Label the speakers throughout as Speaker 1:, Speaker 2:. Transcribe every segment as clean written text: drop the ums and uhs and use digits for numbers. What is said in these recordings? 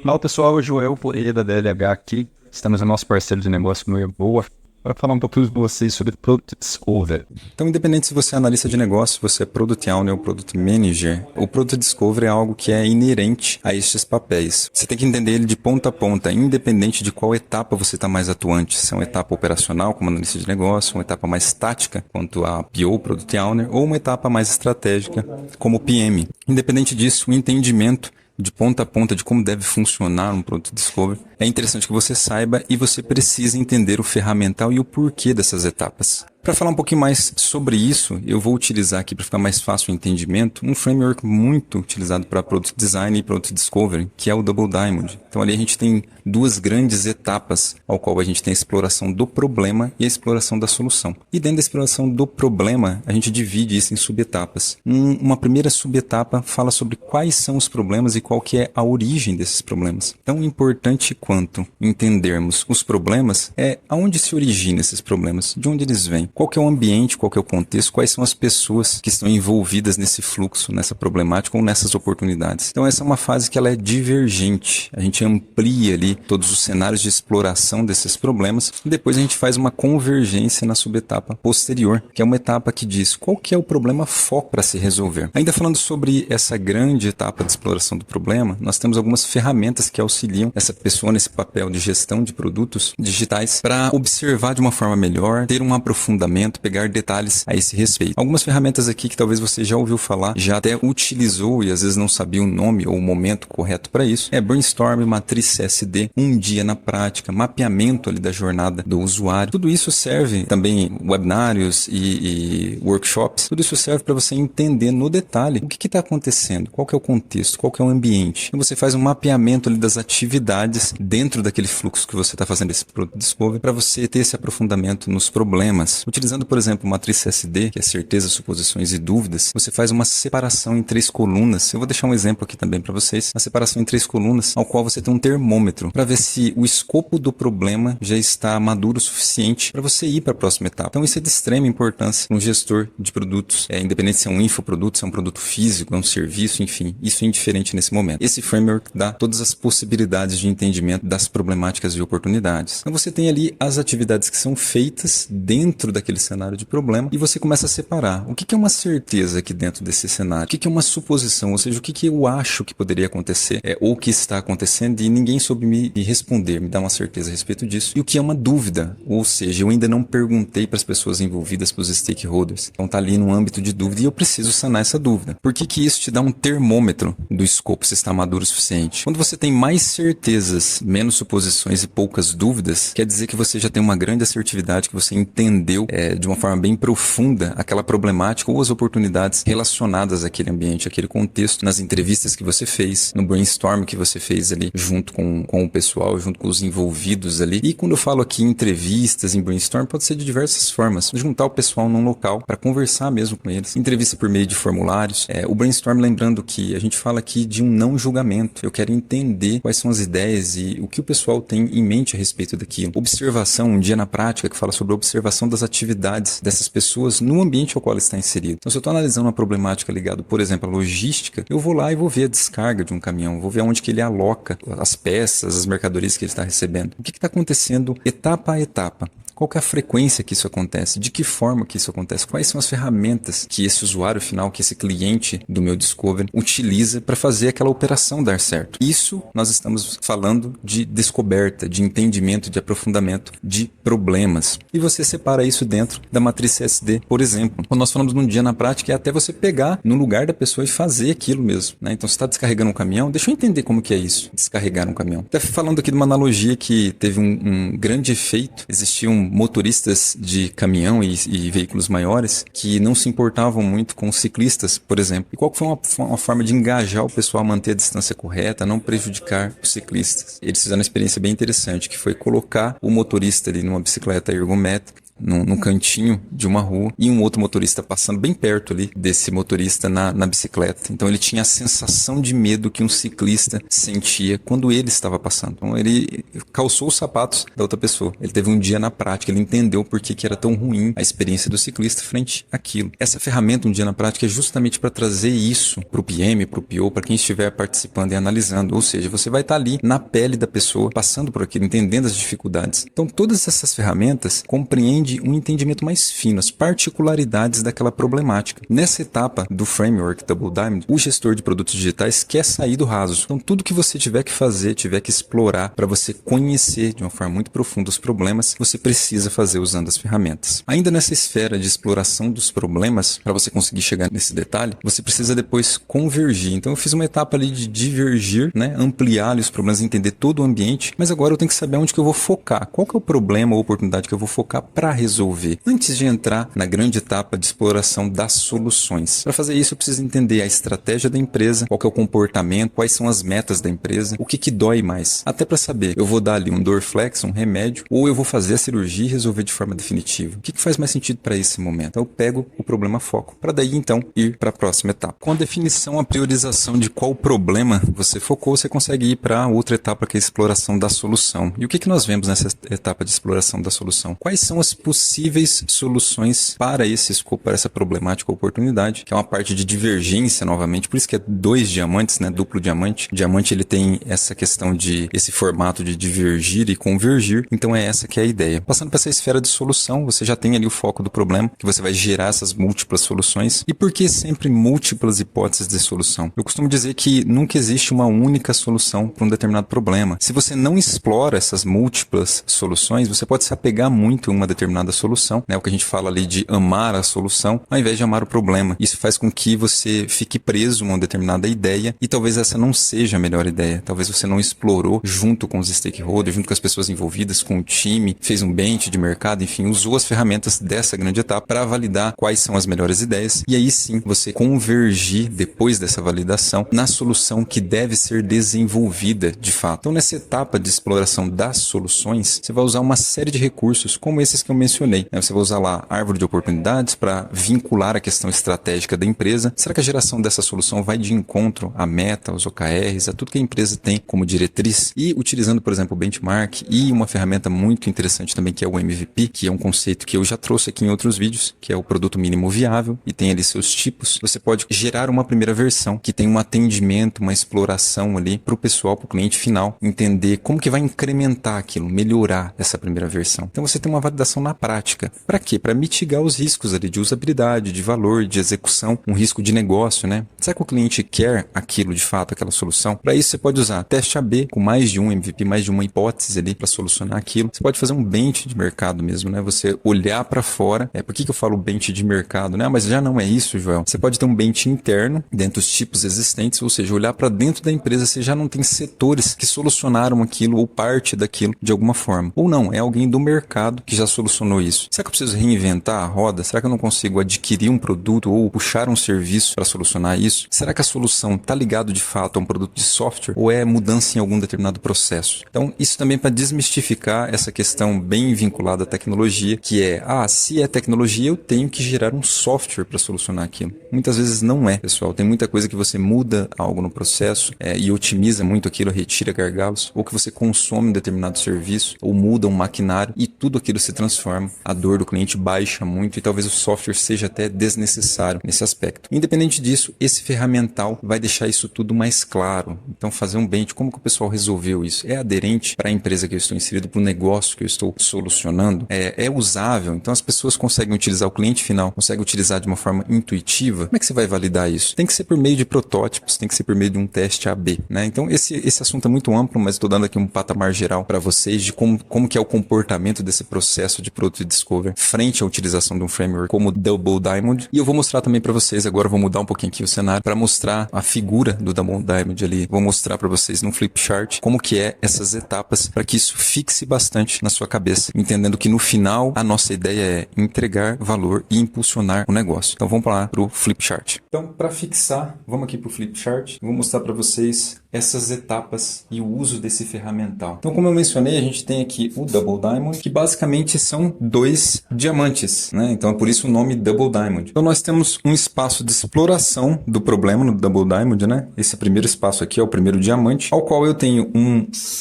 Speaker 1: Olá pessoal, o Joel Poreira da DLH aqui. Estamos no nosso parceiro de negócio no Boa para falar um pouquinho com vocês sobre Product Discovery.
Speaker 2: Então, independente se você é analista de negócio, se você é Product Owner ou Product Manager, o Product Discovery é algo que é inerente a estes papéis. Você tem que entender ele de ponta a ponta, independente de qual etapa você está mais atuante. Se é uma etapa operacional, como analista de negócio, uma etapa mais tática, quanto a PO, Product Owner, ou uma etapa mais estratégica, como PM. Independente disso, o entendimento de ponta a ponta de como deve funcionar um Product Discovery, é interessante que você saiba e você precisa entender o ferramental e o porquê dessas etapas. Para falar um pouquinho mais sobre isso, eu vou utilizar aqui para ficar mais fácil o entendimento, um framework muito utilizado para Product Design e Product Discovery, que é o Double Diamond. Então ali a gente tem duas grandes etapas, ao qual a gente tem a exploração do problema e a exploração da solução. E dentro da exploração do problema, a gente divide isso em subetapas. Uma primeira subetapa fala sobre quais são os problemas e qual que é a origem desses problemas. Tão importante quanto entendermos os problemas é aonde se originam esses problemas, de onde eles vêm. Qual que é o ambiente, qual que é o contexto, quais são as pessoas que estão envolvidas nesse fluxo, nessa problemática ou nessas oportunidades. Então essa é uma fase que ela é divergente. A gente amplia ali todos os cenários de exploração desses problemas e depois a gente faz uma convergência na subetapa posterior, que é uma etapa que diz qual que é o problema foco para se resolver. Ainda falando sobre essa grande etapa de exploração do problema, nós temos algumas ferramentas que auxiliam essa pessoa nesse papel de gestão de produtos digitais para observar de uma forma melhor, ter um aprofundamento, pegar detalhes a esse respeito. Algumas ferramentas aqui que talvez você já ouviu falar, já até utilizou e às vezes não sabia o nome ou o momento correto para isso, é Brainstorm, Matriz CSD, um dia na prática, mapeamento ali da jornada do usuário. Tudo isso serve também, webinários e workshops, tudo isso serve para você entender no detalhe o que está acontecendo, qual que é o contexto, qual que é o ambiente. Então você faz um mapeamento ali das atividades dentro daquele fluxo que você está fazendo esse Product Discovery para você ter esse aprofundamento nos problemas. Utilizando, por exemplo, matriz CSD, que é certeza, suposições e dúvidas, você faz uma separação em 3 colunas. Eu vou deixar um exemplo aqui também para vocês. A separação em 3 colunas, ao qual você tem um termômetro para ver se o escopo do problema já está maduro o suficiente para você ir para a próxima etapa. Então isso é de extrema importância para um gestor de produtos, independente se é um infoproduto, se é um produto físico, é um serviço, enfim, isso é indiferente nesse momento. Esse framework dá todas as possibilidades de entendimento das problemáticas e oportunidades. Então você tem ali as atividades que são feitas dentro daquele cenário de problema e você começa a separar o que é uma certeza aqui dentro desse cenário, o que é uma suposição, ou seja, o que eu acho que poderia acontecer ou que está acontecendo e ninguém soube me responder, me dar uma certeza a respeito disso, e o que é uma dúvida, ou seja, eu ainda não perguntei para as pessoas envolvidas, para os stakeholders, então está ali no âmbito de dúvida e eu preciso sanar essa dúvida. Por que isso te dá um termômetro do escopo, se está maduro o suficiente? Quando você tem mais certezas, menos suposições e poucas dúvidas, quer dizer que você já tem uma grande assertividade, que você entendeu de uma forma bem profunda aquela problemática ou as oportunidades relacionadas àquele ambiente, àquele contexto, nas entrevistas que você fez, no brainstorm que você fez ali junto com o pessoal, junto com os envolvidos ali. E quando eu falo aqui em entrevistas, em brainstorm, pode ser de diversas formas. Juntar o pessoal num local para conversar mesmo com eles. Entrevista por meio de formulários. O brainstorm, lembrando que a gente fala aqui de um não julgamento. Eu quero entender quais são as ideias e o que o pessoal tem em mente a respeito daquilo. Observação, um dia na prática, que fala sobre a observação das atividades dessas pessoas no ambiente ao qual está inserido. Então, se eu estou analisando uma problemática ligada, por exemplo, à logística, eu vou lá e vou ver a descarga de um caminhão, vou ver onde que ele aloca as peças, as mercadorias que ele está recebendo. O que está acontecendo etapa a etapa? Qual que é a frequência que isso acontece? De que forma que isso acontece? Quais são as ferramentas que esse usuário final, que esse cliente do meu Discovery utiliza para fazer aquela operação dar certo? Isso nós estamos falando de descoberta, de entendimento, de aprofundamento de problemas. E você separa isso dentro da matriz CSD, por exemplo. Quando nós falamos num dia na prática, é até você pegar no lugar da pessoa e fazer aquilo mesmo, né? Então, você está descarregando um caminhão, deixa eu entender como que é isso, descarregar um caminhão. Até falando aqui de uma analogia que teve um grande efeito. Existiam motoristas de caminhão e veículos maiores que não se importavam muito com ciclistas, por exemplo. E qual foi uma forma de engajar o pessoal a manter a distância correta, a não prejudicar os ciclistas? Eles fizeram uma experiência bem interessante, que foi colocar o motorista ali numa bicicleta ergométrica num cantinho de uma rua e um outro motorista passando bem perto ali desse motorista na bicicleta. Então ele tinha a sensação de medo que um ciclista sentia quando ele estava passando. Então ele calçou os sapatos da outra pessoa. Ele teve um dia na prática, ele entendeu por que era tão ruim a experiência do ciclista frente àquilo. Essa ferramenta, um dia na prática, é justamente para trazer isso para o PM, para o PO, para quem estiver participando e analisando. Ou seja, você vai estar ali na pele da pessoa, passando por aquilo, entendendo as dificuldades. Então todas essas ferramentas compreendem um entendimento mais fino, as particularidades daquela problemática. Nessa etapa do framework Double Diamond, o gestor de produtos digitais quer sair do raso. Então tudo que você tiver que fazer, tiver que explorar para você conhecer de uma forma muito profunda os problemas, você precisa fazer usando as ferramentas. Ainda nessa esfera de exploração dos problemas, para você conseguir chegar nesse detalhe, você precisa depois convergir. Então eu fiz uma etapa ali de divergir, né? Ampliar ali os problemas, entender todo o ambiente, mas agora eu tenho que saber onde que eu vou focar. Qual que é o problema ou oportunidade que eu vou focar para resolver? Antes de entrar na grande etapa de exploração das soluções. Para fazer isso eu preciso entender a estratégia da empresa, qual que é o comportamento, quais são as metas da empresa, o que dói mais. Até para saber, eu vou dar ali um Dorflex, um remédio, ou eu vou fazer a cirurgia e resolver de forma definitiva. O que faz mais sentido para esse momento? Então eu pego o problema foco, para daí então ir para a próxima etapa. Com a definição, a priorização de qual problema você focou, você consegue ir para outra etapa que é a exploração da solução. E o que nós vemos nessa etapa de exploração da solução? Quais são as possíveis soluções para esse escopo, para essa problemática ou oportunidade, que é uma parte de divergência novamente, por isso que é 2 diamantes, né? Duplo diamante. O diamante ele tem essa questão de esse formato de divergir e convergir, então é essa que é a ideia. Passando para essa esfera de solução, você já tem ali o foco do problema, que você vai gerar essas múltiplas soluções. E por que sempre múltiplas hipóteses de solução? Eu costumo dizer que nunca existe uma única solução para um determinado problema. Se você não explora essas múltiplas soluções, você pode se apegar muito a uma determinada solução, né? O que a gente fala ali de amar a solução, ao invés de amar o problema. Isso faz com que você fique preso a uma determinada ideia e talvez essa não seja a melhor ideia. Talvez você não explorou junto com os stakeholders, junto com as pessoas envolvidas, com o time, fez um bench de mercado, enfim, usou as ferramentas dessa grande etapa para validar quais são as melhores ideias e aí sim você convergir depois dessa validação na solução que deve ser desenvolvida de fato. Então nessa etapa de exploração das soluções, você vai usar uma série de recursos como esses que eu mencionei, né? Você vai usar lá a árvore de oportunidades para vincular a questão estratégica da empresa. Será que a geração dessa solução vai de encontro à meta, aos OKRs, a tudo que a empresa tem como diretriz? E utilizando, por exemplo, o benchmark e uma ferramenta muito interessante também que é o MVP, que é um conceito que eu já trouxe aqui em outros vídeos, que é o produto mínimo viável e tem ali seus tipos. Você pode gerar uma primeira versão que tem um atendimento, uma exploração ali para o pessoal, para o cliente final, entender como que vai incrementar aquilo, melhorar essa primeira versão. Então você tem uma validação na prática. Para quê? Para mitigar os riscos ali de usabilidade, de valor, de execução, um risco de negócio, né? Será que o cliente quer aquilo de fato, aquela solução? Para isso você pode usar teste AB com mais de um MVP, mais de uma hipótese ali para solucionar aquilo. Você pode fazer um bench de mercado mesmo, né? Você olhar para fora. Por que eu falo bench de mercado, né? Mas já não é isso, Joel. Você pode ter um bench interno dentro dos tipos existentes, ou seja, olhar para dentro da empresa, você já não tem setores que solucionaram aquilo ou parte daquilo de alguma forma. Ou não, é alguém do mercado que já solucionou isso. Será que eu preciso reinventar a roda? Será que eu não consigo adquirir um produto ou puxar um serviço para solucionar isso? Será que a solução está ligado de fato a um produto de software ou é mudança em algum determinado processo? Então, isso também para desmistificar essa questão bem vinculada à tecnologia, que é, se é tecnologia, eu tenho que gerar um software para solucionar aquilo. Muitas vezes não é, pessoal. Tem muita coisa que você muda algo no processo e otimiza muito aquilo, retira gargalos, ou que você consome um determinado serviço, ou muda um maquinário e tudo aquilo se transforma. A dor do cliente baixa muito e talvez o software seja até desnecessário nesse aspecto. Independente disso, esse ferramental vai deixar isso tudo mais claro. Então, fazer um bench, como que o pessoal resolveu isso? É aderente para a empresa que eu estou inserido, para o negócio que eu estou solucionando? É usável? Então, as pessoas conseguem utilizar, o cliente final consegue utilizar de uma forma intuitiva? Como é que você vai validar isso? Tem que ser por meio de protótipos, tem que ser por meio de um teste AB, né? Então, esse assunto é muito amplo, mas estou dando aqui um patamar geral para vocês de como que é o comportamento desse processo de Product Discovery frente à utilização de um framework como o Double Diamond. E eu vou mostrar também para vocês, agora eu vou mudar um pouquinho aqui o cenário, cenário para mostrar a figura do Double Diamond ali. Vou mostrar para vocês no flip chart como que é essas etapas para que isso fixe bastante na sua cabeça, entendendo que no final a nossa ideia é entregar valor e impulsionar o negócio. Então vamos lá para o flip chart. Então, para fixar, vamos aqui para o flip chart. Vou mostrar para vocês essas etapas e o uso desse ferramental. Então, como eu mencionei, a gente tem aqui o Double Diamond, que basicamente são 2 diamantes, né? Então, é por isso o nome Double Diamond. Então, nós temos um espaço de exploração do problema no Double Diamond, né? Esse primeiro espaço aqui é o primeiro diamante, ao qual eu tenho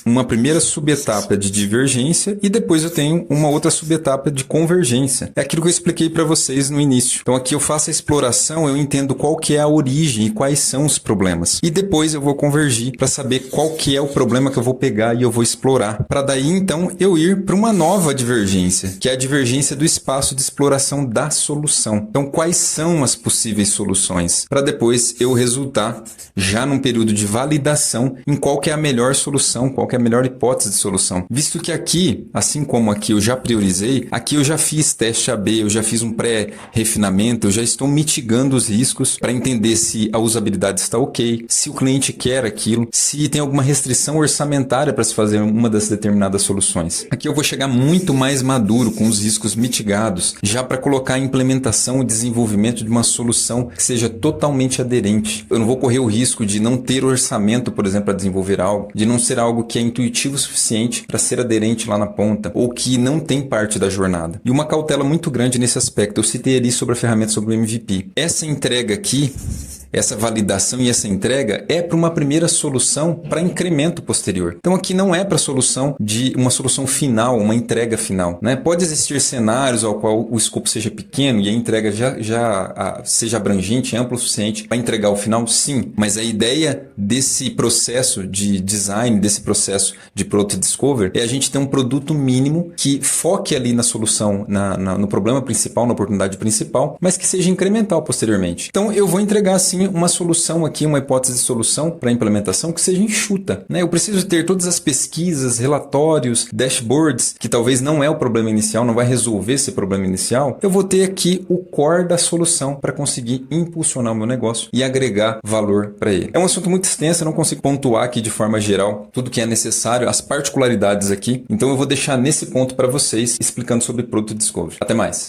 Speaker 2: uma primeira subetapa de divergência e depois eu tenho uma outra subetapa de convergência. É aquilo que eu expliquei para vocês no início. Então, aqui eu faço a exploração, eu entendo qual que é a origem e quais são os problemas. E depois eu vou convergir para saber qual que é o problema que eu vou pegar e eu vou explorar. Para daí, então, eu ir para uma nova divergência, que é a divergência do espaço de exploração da solução. Então, quais são as possíveis soluções? Para depois eu resultar já num período de validação em qual que é a melhor solução, qual que é a melhor hipótese de solução. Visto que aqui, assim como aqui eu já priorizei, aqui eu já fiz teste AB, eu já fiz um pré-refinamento, eu já estou mitigando os riscos para entender se a usabilidade está ok, se o cliente quer aquilo, se tem alguma restrição orçamentária para se fazer uma das determinadas soluções. Aqui eu vou chegar muito mais maduro, com os riscos mitigados, já para colocar a implementação e desenvolvimento de uma solução que seja totalmente aderente. Eu não vou correr o risco de não ter orçamento, por exemplo, para desenvolver algo, de não ser algo que é intuitivo o suficiente para ser aderente lá na ponta, ou que não tem parte da jornada. E uma cautela muito grande nesse aspecto, eu citei ali sobre a ferramenta sobre o MVP. Essa entrega aqui, essa validação e essa entrega é para uma primeira solução para incremento posterior. Então aqui não é para solução de uma solução final, uma entrega final, né? Pode existir cenários ao qual o escopo seja pequeno e a entrega já seja abrangente, amplo o suficiente para entregar o final, sim. Mas a ideia desse processo de design, desse processo de Product Discovery, é a gente ter um produto mínimo que foque ali na solução, no problema principal, na oportunidade principal, mas que seja incremental posteriormente. Então eu vou entregar assim uma solução aqui, uma hipótese de solução para implementação que seja enxuta, né? Eu preciso ter todas as pesquisas, relatórios, dashboards, que talvez não é o problema inicial, não vai resolver esse problema inicial. Eu vou ter aqui o core da solução para conseguir impulsionar o meu negócio e agregar valor para ele. É um assunto muito extenso, eu não consigo pontuar aqui de forma geral tudo que é necessário, as particularidades aqui. Então eu vou deixar nesse ponto para vocês explicando sobre Product Discovery. Até mais!